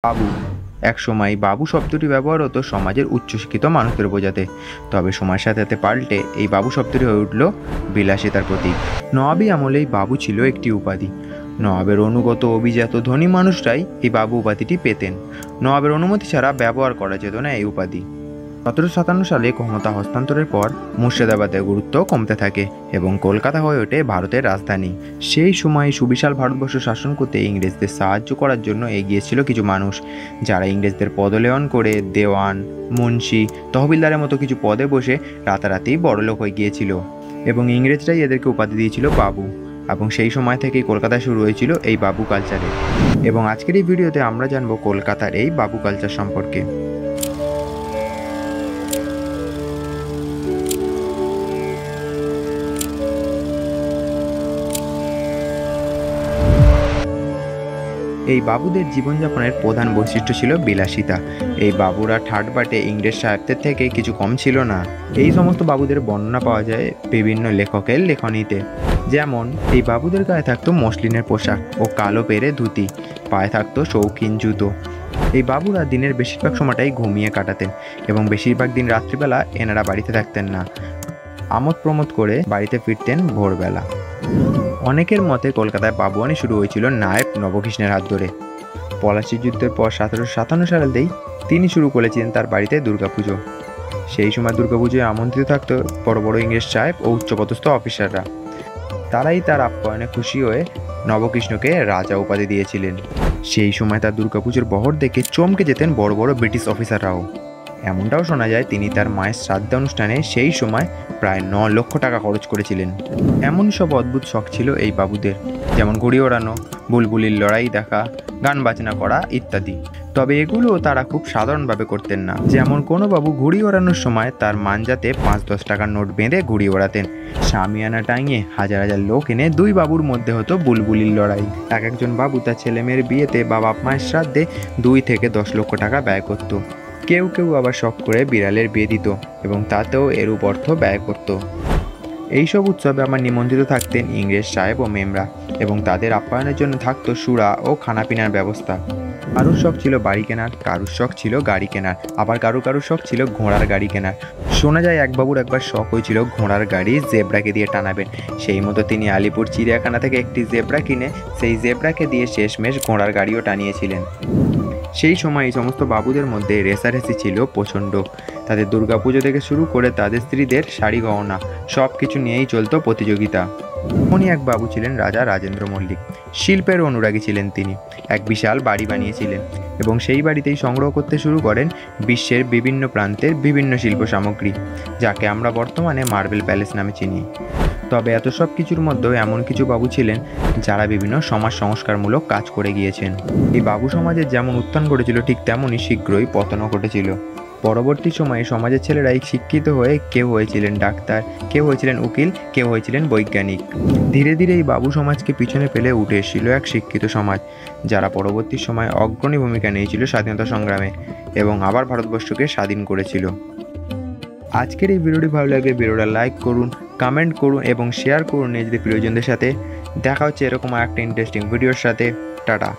বাবু একসময় বাবু শব্দটি ব্যবহার হতো সমাজের উচ্চশিক্ষিত মানুষদের বোঝাতে, তবে সময়ের সাথে সাথে পাল্টে এই বাবু শব্দটি হয়ে উঠল বিলাসিতার প্রতীক। নবাবী আমলেই বাবু ছিল একটি উপাধি। নবাবের অনুগত অভিজাত ধনী মানুষরাই এই বাবু উপাধিটি পেতেন। নবাবের অনুমতি ছাড়া ব্যবহার করা যেত না এই উপাধি। 1757 সালে ক্ষমতা হস্তান্তরের পর মুর্শিদাবাদের গুরুত্ব কমতে থাকে এবং কলকাতা হয়ে ওঠে ভারতের রাজধানী। সেই সময় সুবিশাল ভারতবর্ষ শাসন করতে ইংরেজদের সাহায্য করার জন্য এগিয়েছিল কিছু মানুষ, যারা ইংরেজদের পদলেহন করে দেওয়ান, মুন্সি, তহবিলদারের মতো কিছু পদে বসে রাতারাতি বড়লোক হয়ে গিয়েছিল এবং ইংরেজরাই এদেরকে উপাধি দিয়েছিল বাবু। এবং সেই সময় থেকেই কলকাতায় শুরু হয়েছিল এই বাবু কালচারে। এবং আজকের এই ভিডিওতে আমরা জানবো কলকাতার এই বাবু কালচার সম্পর্কে। এই বাবুদের জীবনযাপনের প্রধান বৈশিষ্ট্য ছিল বিলাসিতা। এই বাবুরা ঠাটবাটে ইংরেজ সাহেবদের থেকে কিছু কম ছিল না। এই সমস্ত বাবুদের বর্ণনা পাওয়া যায় বিভিন্ন লেখকের লেখনীতে। যেমন এই বাবুদের গায়ে থাকতো মসলিনের পোশাক ও কালো পেরে ধুতি, পায়ে থাকতো শৌখিন জুতো। এই বাবুরা দিনের বেশিরভাগ সময়টাই ঘুমিয়ে কাটাতেন এবং বেশিরভাগ দিন রাত্রিবেলা এনারা বাড়িতে থাকতেন না, আমোদ প্রমোদ করে বাড়িতে ফিরতেন ভোরবেলা। অনেকের মতে কলকাতায় বাবুয়ানি শুরু হয়েছিল নায়েব নবকৃষ্ণের হাত ধরে। পলাশী যুদ্ধের পর 1757 সালেই তিনি শুরু করেছিলেন তার বাড়িতে দুর্গাপুজো। সেই সময় দুর্গাপুজোয় আমন্ত্রিত থাকতো বড় বড় ইংরেজ সাহেব ও উচ্চপদস্থ অফিসাররা। তারাই তার আপ্যায়নে খুশি হয়ে নবকৃষ্ণকে রাজা উপাধি দিয়েছিলেন। সেই সময় তার দুর্গাপুজোর বহর দেখে চমকে যেতেন বড় বড় ব্রিটিশ অফিসাররাও। এমনটাও শোনা যায় তিনি তার মায়ের শ্রাদ্ধ অনুষ্ঠানে সেই সময় প্রায় 9 লক্ষ টাকা খরচ করেছিলেন। এমন সব অদ্ভুত শখ ছিল এই বাবুদের, যেমন ঘুড়ি ওড়ানো, বুলবুলির লড়াই দেখা, গান বাজনা করা ইত্যাদি। তবে এগুলো তারা খুব সাধারণভাবে করতেন না। যেমন কোনো বাবু ঘুড়ি ওড়ানোর সময় তার মাঞ্জাতে 5-10 টাকার নোট বেঁধে ঘুড়ি ওড়াতেন। শামিয়ানা টাঙিয়ে হাজার হাজার লোক এনে 2 বাবুর মধ্যে হতো বুলবুলির লড়াই। একজন বাবু তার ছেলে মেয়ের বিয়েতে বা বাপ মায়ের শ্রাদ্ধে 2 থেকে 10 লক্ষ টাকা ব্যয় করত। কেউ কেউ আবার শখ করে বিড়ালের বিয়ে দিত এবং তাতেও এরূপ অর্থ ব্যয় করত। এইসব উৎসবে আমার নিমন্ত্রিত থাকতেন ইংরেজ সাহেব ও মেমরা এবং তাদের আপ্যায়নের জন্য থাকতো সুরা ও খানাপিনার ব্যবস্থা। কারুর শখ ছিল বাড়ি কেনার, কারুর শখ ছিল গাড়ি কেনার, আবার কারুর শখ ছিল ঘোড়ার গাড়ি কেনার। শোনা যায় এক বাবুর একবার শখ হয়েছিল ঘোড়ার গাড়ি জেব্রাকে দিয়ে টানাবেন। সেই মতো তিনি আলিপুর চিড়িয়াখানা থেকে একটি জেব্রা কিনে সেই জেব্রাকে দিয়ে শেষমেশ ঘোড়ার গাড়িও টানিয়েছিলেন। সেই সময় এই সমস্ত বাবুদের মধ্যে রেষারেষি ছিল প্রচণ্ড। তাদের দুর্গাপুজো থেকে শুরু করে তাদের স্ত্রীদের শাড়ি গহনা সব কিছু নিয়েই চলতো প্রতিযোগিতা। উনি এক বাবু ছিলেন রাজা রাজেন্দ্র মল্লিক। শিল্পের অনুরাগী ছিলেন তিনি। এক বিশাল বাড়ি বানিয়েছিলেন এবং সেই বাড়িতেই সংগ্রহ করতে শুরু করেন বিশ্বের বিভিন্ন প্রান্তের বিভিন্ন শিল্প সামগ্রী, যাকে আমরা বর্তমানে মার্বেল প্যালেস নামে চিনি। তবে এত সব কিছুর মধ্যেও এমন কিছু বাবু ছিলেন যারা বিভিন্ন সমাজ সংস্কারমূলক কাজ করে গিয়েছেন। এই বাবু সমাজের যেমন উত্থান ঘটেছিল ঠিক তেমনই শীঘ্রই পতনও ঘটেছিল। পরবর্তী সময়ে সমাজের ছেলেরাই শিক্ষিত হয়ে কেউ হয়েছিলেন ডাক্তার, কেউ হয়েছিলেন উকিল, কেউ হয়েছিলেন বৈজ্ঞানিক। ধীরে ধীরে এই বাবু সমাজকে পিছনে ফেলে উঠে এসেছিল এক শিক্ষিত সমাজ, যারা পরবর্তী সময়ে অগ্রণী ভূমিকা নিয়েছিল স্বাধীনতা সংগ্রামে এবং আবার ভারতবর্ষকে স্বাধীন করেছিল। আজকের এই ভিডিওটি ভালো লাগলে ভিডিওটা লাইক করুন, কমেন্ট করুন এবং শেয়ার করুন নিজেদের প্রিয়জনদের সাথে। দেখা হচ্ছে এরকম একটা ইন্টারেস্টিং ভিডিওর সাথে। টাটা।